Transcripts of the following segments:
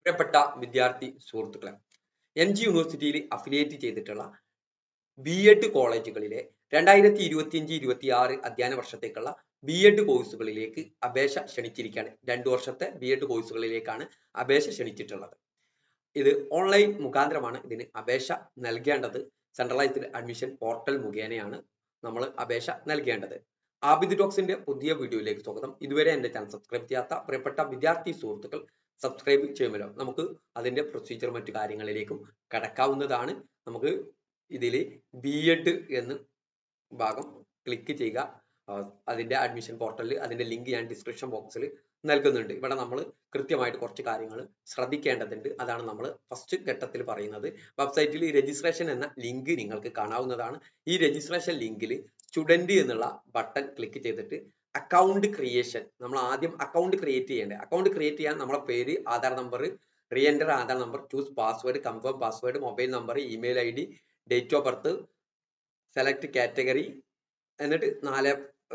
പ്രിയപ്പെട്ട വിദ്യാർത്ഥി സുഹൃത്തുക്കളെ, MG യൂണിവേഴ്സിറ്റിയിൽ അഫിലിയേറ്റ് ചെയ്തിട്ടുള്ള BEd കോളേജുകളിലെ 2025-26 അധ്യയന വർഷത്തേക്കുള്ള BEd കോഴ്സുകളിലേക്ക് അപേക്ഷ ക്ഷണിച്ചിരിക്കുകയാണ്. 2 വർഷത്തെ BEd കോഴ്സുകളിലേക്കാണ് അപേക്ഷ ക്ഷണിച്ചിട്ടുള്ളത്. ഇത് ഓൺലൈൻ മുഖാന്തരമാണ് ഇതിന് അപേക്ഷ നൽകേണ്ടത്. സെൻട്രലൈസ്ഡ് അഡ്മിഷൻ പോർട്ടൽ മുഖേനയാണ് നമ്മൾ അപേക്ഷ നൽകേണ്ടത്. ആബിദ് ടോക്സിന്റെ പുതിയ വീഡിയോയിലേക്ക് സ്വാഗതം. ഇതുവരെ എന്റെ ചാനൽ സബ്സ്ക്രൈബ് ചെയ്യാത്ത പ്രിയപ്പെട്ട വിദ്യാർത്ഥി സുഹൃത്തുക്കൾ സബ്സ്ക്രൈബ് ചെയ്യുമല്ലോ. നമുക്ക് അതിന്റെ പ്രൊസീജിയർ മറ്റു കാര്യങ്ങളിലേക്കും കടക്കാവുന്നതാണ്. നമുക്ക് ഇതിൽ BEd എന്ന് ഭാഗം ക്ലിക്ക് ചെയ്യുക. അതിന്റെ അഡ്മിഷൻ പോർട്ടലിൽ അതിന്റെ ലിങ്ക് ഞാൻ ഡിസ്ക്രിപ്ഷൻ ബോക്സിൽ നൽകുന്നുണ്ട്. ഇവിടെ നമ്മൾ കൃത്യമായിട്ട് കുറച്ച് കാര്യങ്ങൾ ശ്രദ്ധിക്കേണ്ടതുണ്ട്. അതാണ് നമ്മൾ ഫസ്റ്റ് ഘട്ടത്തിൽ പറയുന്നത്. വെബ്സൈറ്റിൽ രജിസ്ട്രേഷൻ എന്ന ലിങ്ക് നിങ്ങൾക്ക് കാണാവുന്നതാണ്. ഈ രജിസ്ട്രേഷൻ ലിങ്കിൽ സ്റ്റുഡന്റ് എന്നുള്ള ബട്ടൺ ക്ലിക്ക് ചെയ്തിട്ട് അക്കൗണ്ട് ക്രിയേഷൻ, നമ്മൾ ആദ്യം അക്കൗണ്ട് ക്രിയേറ്റ് ചെയ്യേണ്ടത്. അക്കൗണ്ട് ക്രിയേറ്റ് ചെയ്യാൻ നമ്മളെ പേര്, Aadhaar number, re enter Aadhaar number, choose password, confirm password, mobile number, email ID, date of birth, select category, എന്നിട്ട്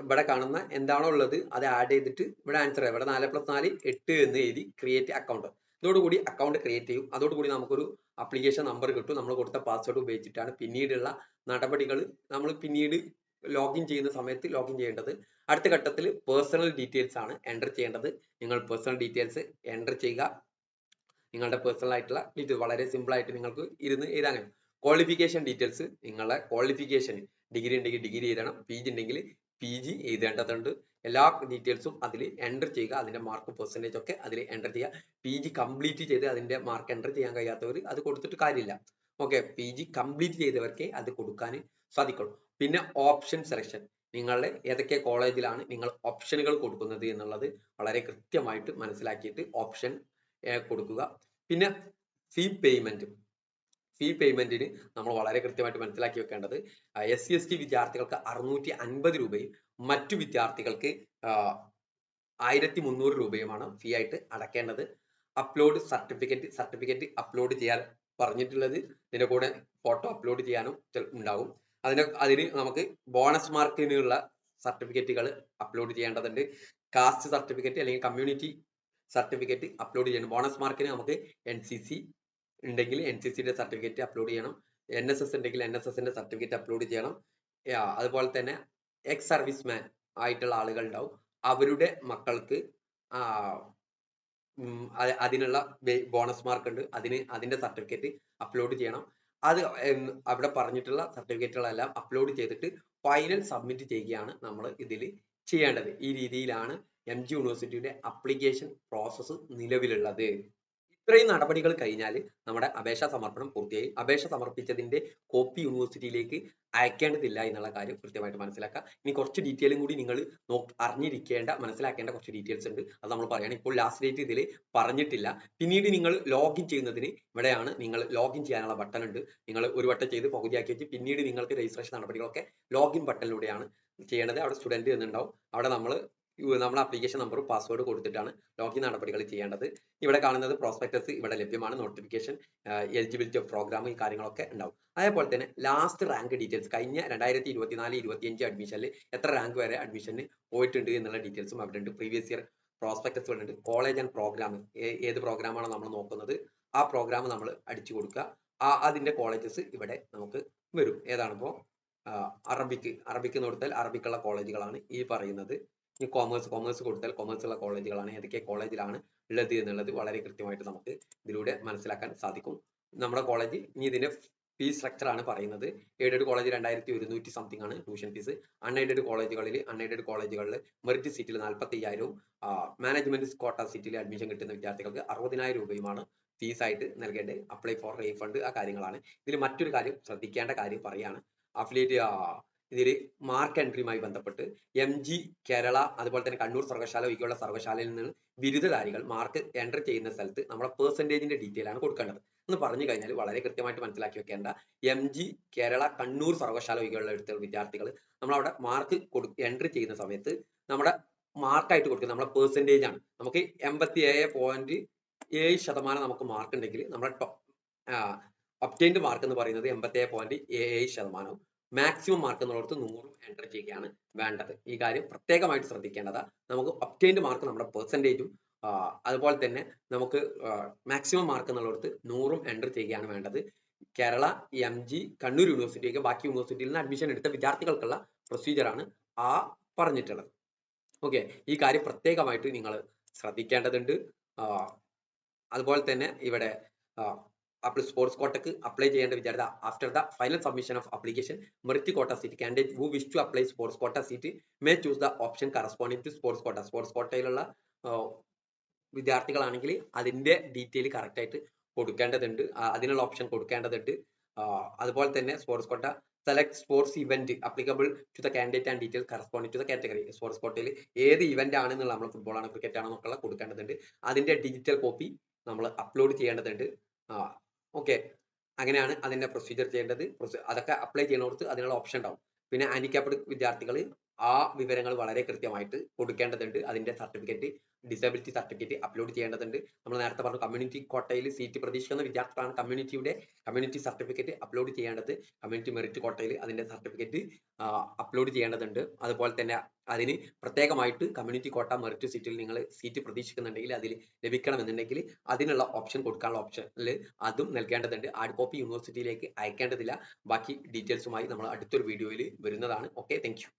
ഇവിടെ കാണുന്ന എന്താണോ ഉള്ളത് അത് ആഡ് ചെയ്തിട്ട് ഇവിടെ ആൻസർ ഇവിടെ 4+4 8 എന്ന് എഴുതി ക്രിയേറ്റ് അക്കൗണ്ട്. ഇതോടുകൂടി അക്കൗണ്ട് ക്രിയേറ്റ് ചെയ്യും. അതോടുകൂടി നമുക്കൊരു അപ്ലിക്കേഷൻ നമ്പർ കിട്ടും. നമ്മൾ കൊടുത്ത പാസ്വേഡ് ഉപയോഗിച്ചിട്ടാണ് പിന്നീടുള്ള നടപടികൾ നമ്മൾ പിന്നീട് ലോഗിൻ ചെയ്യുന്ന സമയത്ത് ലോഗിൻ ചെയ്യേണ്ടത്. അടുത്ത ഘട്ടത്തിൽ പേഴ്സണൽ ഡീറ്റെയിൽസ് ആണ് എൻ്റർ ചെയ്യേണ്ടത്. നിങ്ങൾ പേഴ്സണൽ ഡീറ്റെയിൽസ് എൻ്റർ ചെയ്യുക. നിങ്ങളുടെ പേഴ്സണൽ ആയിട്ടുള്ള ഡീറ്റെയിൽ വളരെ സിമ്പിൾ ആയിട്ട് നിങ്ങൾക്ക് ഇരുന്ന് എഴുതാൻ. ക്വാളിഫിക്കേഷൻ ഡീറ്റെയിൽസ്, നിങ്ങളുടെ ക്വാളിഫിക്കേഷൻ ഡിഗ്രി ഉണ്ടെങ്കിൽ ഡിഗ്രി എഴുതണം, PG ഉണ്ടെങ്കിൽ PG എഴുതേണ്ടതുണ്ട്. എല്ലാ ഡീറ്റെയിൽസും അതിൽ എൻ്റർ ചെയ്യുക. അതിന്റെ മാർക്ക് പെർസെൻറ്റേജ് ഒക്കെ അതിൽ എൻ്റർ ചെയ്യുക. PG കംപ്ലീറ്റ് ചെയ്ത് അതിന്റെ മാർക്ക് എൻ്റർ ചെയ്യാൻ കഴിയാത്തവർ അത് കൊടുത്തിട്ട് കാര്യമില്ല. ഓക്കെ, PG കംപ്ലീറ്റ് ചെയ്തവർക്ക് അത് കൊടുക്കാൻ സാധിക്കുള്ളൂ. പിന്നെ ഓപ്ഷൻ സെലക്ഷൻ, നിങ്ങളുടെ ഏതൊക്കെ കോളേജിലാണ് നിങ്ങൾ ഓപ്ഷനുകൾ കൊടുക്കുന്നത് എന്നുള്ളത് വളരെ കൃത്യമായിട്ട് മനസ്സിലാക്കിയിട്ട് ഓപ്ഷൻ കൊടുക്കുക. പിന്നെ ഫീ പേയ്മെന്റിന് നമ്മൾ വളരെ കൃത്യമായിട്ട് മനസ്സിലാക്കി വെക്കേണ്ടത് SC/ST വിദ്യാർത്ഥികൾക്ക് 650 രൂപയും മറ്റു വിദ്യാർത്ഥികൾക്ക് 1300 രൂപയുമാണ് ഫീ ആയിട്ട് അടക്കേണ്ടത്. അപ്ലോഡ് സർട്ടിഫിക്കറ്റ് അപ്ലോഡ് ചെയ്യാൻ പറഞ്ഞിട്ടുള്ളത്. ഇതിന്റെ കൂടെ ഫോട്ടോ അപ്ലോഡ് ചെയ്യാനും ഉണ്ടാകും. അതിന് നമുക്ക് ബോണസ് മാർക്കിനുള്ള സർട്ടിഫിക്കറ്റുകൾ അപ്ലോഡ് ചെയ്യേണ്ടതുണ്ട്. കാസ്റ്റ് സർട്ടിഫിക്കറ്റ് അല്ലെങ്കിൽ കമ്മ്യൂണിറ്റി സർട്ടിഫിക്കറ്റ് അപ്ലോഡ് ചെയ്യണം. ബോണസ് മാർക്കിന് നമുക്ക് NCC ഉണ്ടെങ്കിൽ NCCയുടെ സർട്ടിഫിക്കറ്റ് അപ്ലോഡ് ചെയ്യണം. NSS ഉണ്ടെങ്കിൽ NSSന്റെ സർട്ടിഫിക്കറ്റ് അപ്ലോഡ് ചെയ്യണം. അതുപോലെ തന്നെ എക്സ് സർവീസ്മാൻ ആയിട്ടുള്ള ആളുകൾ ഉണ്ടാവും. അവരുടെ മക്കൾക്ക് അതിനുള്ള ബോണസ് മാർക്ക് ഉണ്ട്. അതിന്റെ സർട്ടിഫിക്കറ്റ് അപ്ലോഡ് ചെയ്യണം. അത് അവിടെ പറഞ്ഞിട്ടുള്ള സർട്ടിഫിക്കറ്റുകളെല്ലാം അപ്ലോഡ് ചെയ്തിട്ട് ഫൈനൽ സബ്മിറ്റ് ചെയ്യുകയാണ് നമ്മൾ ഇതിൽ ചെയ്യേണ്ടത്. ഈ രീതിയിലാണ് MG യൂണിവേഴ്സിറ്റിയുടെ അപ്ലിക്കേഷൻ പ്രോസസ്സ് നിലവിലുള്ളത്. ഇത്രയും നടപടികൾ കഴിഞ്ഞാൽ നമ്മുടെ അപേക്ഷാ സമർപ്പണം പൂർത്തിയായി. അപേക്ഷ സമർപ്പിച്ചതിന്റെ കോപ്പി യൂണിവേഴ്സിറ്റിയിലേക്ക് അയക്കേണ്ടതില്ല എന്നുള്ള കാര്യം കൃത്യമായിട്ട് മനസ്സിലാക്കുക. ഇനി കുറച്ച് ഡീറ്റെയിലും കൂടി നിങ്ങൾ അറിഞ്ഞിരിക്കേണ്ട, മനസ്സിലാക്കേണ്ട കുറച്ച് ഡീറ്റെയിൽസ് ഉണ്ട്. അത് നമ്മൾ പറയുകയാണ്. ഇപ്പോൾ ലാസ്റ്റ് ഡേറ്റ് ഇതിൽ പറഞ്ഞിട്ടില്ല. പിന്നീട് നിങ്ങൾ ലോഗിൻ ചെയ്യുന്നതിന് ഇവിടെയാണ് നിങ്ങൾ ലോഗിൻ ചെയ്യാനുള്ള ബട്ടൺ ഉണ്ട്. നിങ്ങൾ ഒരു വട്ടം ചെയ്ത് പകുതിയാക്കി വെച്ച് പിന്നീട് നിങ്ങൾക്ക് രജിസ്ട്രേഷൻ നടപടികളൊക്കെ ലോഗിൻ ബട്ടണിലൂടെയാണ് ചെയ്യേണ്ടത്. അവിടെ സ്റ്റുഡന്റ് എന്നുണ്ടാവും. അവിടെ നമ്മൾ ആപ്ലിക്കേഷൻ നമ്പറും പാസ്വേഡ് കൊടുത്തിട്ടാണ് ലോഗിൻ നടപടികൾ ചെയ്യേണ്ടത്. ഇവിടെ കാണുന്നത് പ്രോസ്പെക്ടസ് ഇവിടെ ലഭ്യമാണ്. നോട്ടിഫിക്കേഷൻ, എലിജിബിലിറ്റി ഓഫ് പ്രോഗ്രാം, ഈ കാര്യങ്ങളൊക്കെ ഉണ്ടാവും. അതേപോലെ തന്നെ ലാസ്റ്റ് റാങ്ക് ഡീറ്റെയിൽസ്, കഴിഞ്ഞ 2024-25 അഡ്മിഷനിൽ എത്ര റാങ്ക് വരെ അഡ്മിഷന് പോയിട്ടുണ്ട് എന്നുള്ള ഡീറ്റെയിൽസും അവിടെ ഉണ്ട്. പ്രീവിയസ് ഇയർ പ്രോസ്പെക്ടസ് ഉണ്ട്. കോളേജ് ആൻഡ് പ്രോഗ്രാം, ഏത് പ്രോഗ്രാമാണ് നമ്മൾ നോക്കുന്നത് ആ പ്രോഗ്രാം നമ്മൾ അടിച്ചു കൊടുക്കുക. അതിന്റെ കോളേജസ് ഇവിടെ നമുക്ക് വരും. ഏതാണിപ്പോ അറബിക്ക് കൊടുത്താൽ അറബിക്കുള്ള കോളേജുകളാണ് ഈ പറയുന്നത്. ഇനി കോമേഴ്സ് കൊടുത്താൽ കോമേഴ്സ് ഉള്ള കോളേജുകളാണ്. ഏതൊക്കെ കോളേജിലാണ് ഉള്ളത് എന്നുള്ളത് വളരെ കൃത്യമായിട്ട് നമുക്ക് ഇതിലൂടെ മനസ്സിലാക്കാൻ സാധിക്കും. നമ്മുടെ കോളേജ് ഇനി ഇതിന്റെ ഫീ സ്ട്രക്ചർ ആണ് പറയുന്നത്. എയ്ഡഡ് കോളേജ് 2100 സംതിങ് ആണ് ട്യൂഷൻ ഫീസ്. അൺഎയ്ഡഡ് കോളേജുകളിൽ മെറിറ്റ് സീറ്റിൽ 45,000, മാനേജ്മെന്റ് കോട്ട സീറ്റിൽ അഡ്മിഷൻ കിട്ടുന്ന വിദ്യാർത്ഥികൾക്ക് 60,000 രൂപയുമാണ് ഫീസ് ആയിട്ട് നൽകേണ്ടത്. അപ്ലൈ ഫോർ റീഫണ്ട്, ആ കാര്യങ്ങളാണ്. ഇതിൽ മറ്റൊരു കാര്യം ശ്രദ്ധിക്കേണ്ട കാര്യം പറയാണ്. അഫിലിയേറ്റ് ഇതിൽ മാർക്ക് എൻട്രിയുമായി ബന്ധപ്പെട്ട് MG കേരള, അതുപോലെ തന്നെ കണ്ണൂർ സർവകലാശാല ഒഴികെയുള്ള സർവകലാശാലയിൽ നിന്ന് ബിരുദധാരികൾ മാർക്ക് എൻ്റർ ചെയ്യുന്ന സ്ഥലത്ത് നമ്മുടെ പെർസെൻറ്റേജിന്റെ ഡീറ്റെയിൽ ആണ് കൊടുക്കേണ്ടത്. എന്ന് പറഞ്ഞു കഴിഞ്ഞാൽ വളരെ കൃത്യമായിട്ട് മനസ്സിലാക്കി വെക്കേണ്ട, MG കേരള കണ്ണൂർ സർവകലാശാല ഒഴികെയുള്ള വിദ്യാർത്ഥികൾ നമ്മളവിടെ മാർക്ക് എൻട്രി ചെയ്യുന്ന സമയത്ത് നമ്മുടെ മാർക്കായിട്ട് കൊടുക്കുന്നത് നമ്മുടെ പെർസെൻറ്റേജ് ആണ്. നമുക്ക് 87.7% നമുക്ക് മാർക്ക് ഉണ്ടെങ്കിൽ നമ്മുടെ ഒബ്റ്റൈൻഡ് മാർക്ക് എന്ന് പറയുന്നത് 87.77%. മാക്സിമം മാർക്ക് എന്നുള്ളത് 100 എൻ്റർ ചെയ്യുകയാണ് വേണ്ടത്. ഈ കാര്യം പ്രത്യേകമായിട്ട് ശ്രദ്ധിക്കേണ്ടതാ. നമുക്ക് ഒബ്റ്റൈൻഡ് മാർക്ക് നമ്മുടെ പെർസെൻറ്റേജും അതുപോലെ തന്നെ നമുക്ക് മാക്സിമം മാർക്ക് എന്നുള്ളിടത്ത് 100 എൻ്റർ ചെയ്യുകയാണ് വേണ്ടത്. കേരള, MG, കണ്ണൂർ യൂണിവേഴ്സിറ്റിക്ക് ബാക്കി യൂണിവേഴ്സിറ്റിയിൽ നിന്ന് അഡ്മിഷൻ എടുത്ത വിദ്യാർത്ഥികൾക്കുള്ള പ്രൊസീജിയറാണ് പറഞ്ഞിട്ടുള്ളത്. ഓക്കെ, ഈ കാര്യം പ്രത്യേകമായിട്ട് നിങ്ങൾ ശ്രദ്ധിക്കേണ്ടതുണ്ട്. അതുപോലെ തന്നെ ഇവിടെ സ്പോർട്സ് കോട്ടക്ക് അപ്ലൈ ചെയ്യേണ്ട വിദ്യാർത്ഥി after the final submission of application merit quota seat candidate who wish to apply sports quota seat may choose the option corresponding to sports quota. Sports കോട്ടയിലുള്ള വിദ്യാർത്ഥികളാണെങ്കിൽ അതിന്റെ ഡീറ്റെയിൽ കറക്റ്റ് ആയിട്ട് കൊടുക്കേണ്ടതുണ്ട്, അതിനുള്ള ഓപ്ഷൻ കൊടുക്കേണ്ടതുണ്ട്. അതുപോലെ തന്നെ sports quota select sports event applicable to the candidate and detail corresponding to the category. Sports കോട്ടയിൽ ഏത് ഇവന്റ് ആണെന്നുള്ള നമ്മൾ ഫുട്ബോൾ ആണ് ക്രിക്കറ്റ് ആണെന്നൊക്കെ കൊടുക്കേണ്ടതുണ്ട്. അതിന്റെ ഡിജിറ്റൽ കോപ്പി നമ്മൾ അപ്ലോഡ് ചെയ്യേണ്ടതുണ്ട്. ഓക്കെ, അങ്ങനെയാണ് അതിന്റെ പ്രൊസീജിയർ ചെയ്യേണ്ടത്. അതൊക്കെ അപ്ലൈ ചെയ്യുന്നവർക്ക് അതിനുള്ള ഓപ്ഷൻ ഉണ്ടാവും. പിന്നെ ഹാൻഡിക്യാപ്ഡ് വിദ്യാർത്ഥികൾ ആ വിവരങ്ങൾ വളരെ കൃത്യമായിട്ട് കൊടുക്കേണ്ടതുണ്ട്. അതിന്റെ സർട്ടിഫിക്കറ്റ്, ഡിസബിലിറ്റി സർട്ടിഫിക്കറ്റ് അപ്ലോഡ് ചെയ്യേണ്ടതുണ്ട്. നമ്മൾ നേരത്തെ പറഞ്ഞു കമ്മ്യൂണിറ്റി കോട്ടയിൽ സീറ്റ് പ്രതീക്ഷിക്കുന്ന വിദ്യാർത്ഥികളാണ് കമ്മ്യൂണിറ്റി സർട്ടിഫിക്കറ്റ് അപ്ലോഡ് ചെയ്യേണ്ടത്. കമ്മ്യൂണിറ്റി മെറിറ്റ് കോട്ടയിൽ അതിന്റെ സർട്ടിഫിക്കറ്റ് അപ്ലോഡ് ചെയ്യേണ്ടതുണ്ട്. അതുപോലെ തന്നെ അതിന് പ്രത്യേകമായിട്ട് കമ്മ്യൂണിറ്റി കോട്ട മെറിറ്റ് സീറ്റിൽ നിങ്ങൾ സീറ്റ് പ്രതീക്ഷിക്കുന്നുണ്ടെങ്കിൽ അതിൽ ലഭിക്കണമെന്നുണ്ടെങ്കിൽ അതിനുള്ള ഓപ്ഷൻ കൊടുക്കാനുള്ള ഓപ്ഷനിൽ അതും നൽകേണ്ടതുണ്ട്. ഹാർഡ് കോപ്പി യൂണിവേഴ്സിറ്റിയിലേക്ക് അയക്കേണ്ടതില്ല. ബാക്കി ഡീറ്റെയിൽസുമായി നമ്മൾ അടുത്തൊരു വീഡിയോയിൽ വരുന്നതാണ്. Okay, thank U.